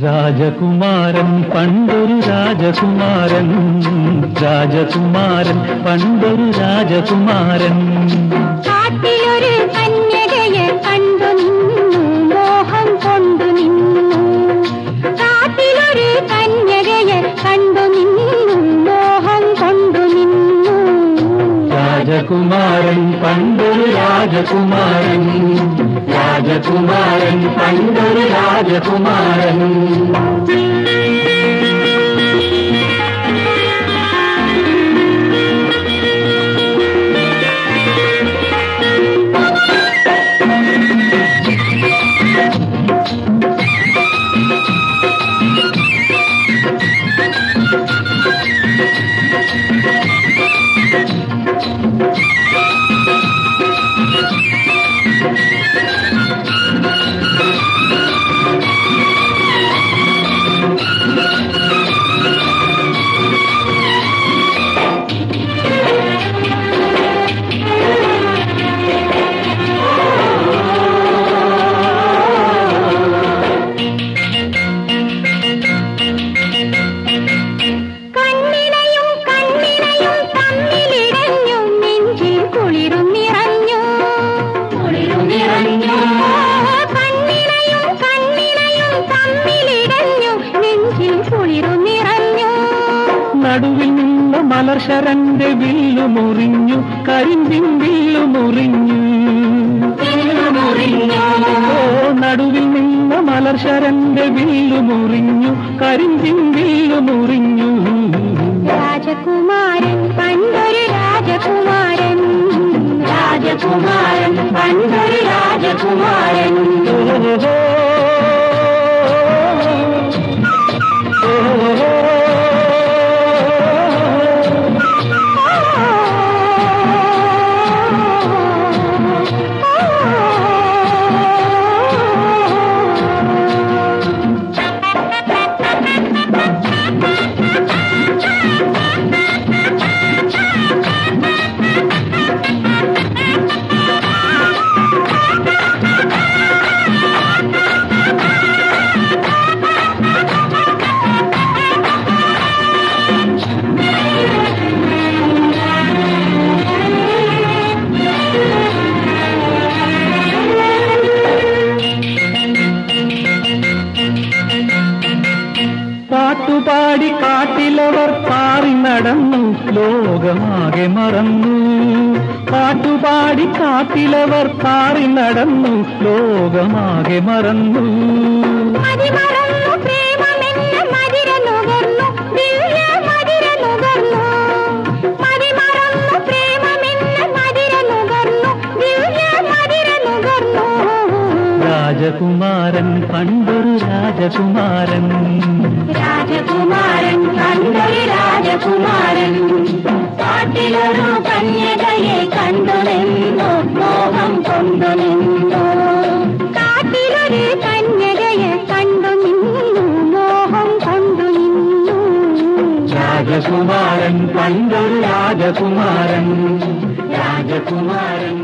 രാജകുമാരൻ പണ്ടൊരു രാജകുമാരൻ, രാജകുമാരൻ പണ്ടൊരു രാജകുമാരൻ. കാട്ടിലൊരു കന്യകയെ കണ്ടു നിന്നു, മോഹം കൊണ്ടു നിന്നു. കാട്ടിലൊരു കന്യകയെ കണ്ടു നിന്നു, മോഹം കൊണ്ടു നിന്നു. രാജകുമാരൻ പണ്ടൊരു രാജകുമാരൻ, രാജകുമാരൻ പണ്ടൊരു രാജകുമാരൻ. നടുവിൽ നിന്ന മലർശരന്റെ വില്ലു മുറിഞ്ഞു, കരിമ്പിൻ വില്ലു മുറിഞ്ഞു. നടുവിൽ നിന്ന മലർശരന്റെ വില്ലു മുറിഞ്ഞു, കരിമ്പിൻ വില്ലു മുറിഞ്ഞു. രാജകുമാരൻ പണ്ടൊരു രാജകുമാരൻ, രാജകുമാരൻ പണ്ടൊരു രാജകുമാരൻ. പാട്ടുപാടി കാട്ടിലവർ പാറി നടന്നു, ലോകമാകെ മറന്നു. പാട്ടുപാടി കാട്ടിലവർ പാറി നടന്നു, ലോകമാകെ മറന്നു. രാജകുമാരൻ പണ്ടൊരു രാജകുമാരൻ, രാജകുമാരൻ പണ്ടൊരു രാജകുമാരൻ. കാട്ടിലൊരു കന്യകയെ കണ്ടു നിന്നു, മോഹം കൊണ്ടു നിന്നു. കാട്ടിലൊരു കന്യകയെ കണ്ടു നിന്നു, മോഹം കൊണ്ടു നിന്നു. രാജകുമാരൻ പണ്ടൊരു രാജകുമാരൻ, രാജകുമാരൻ.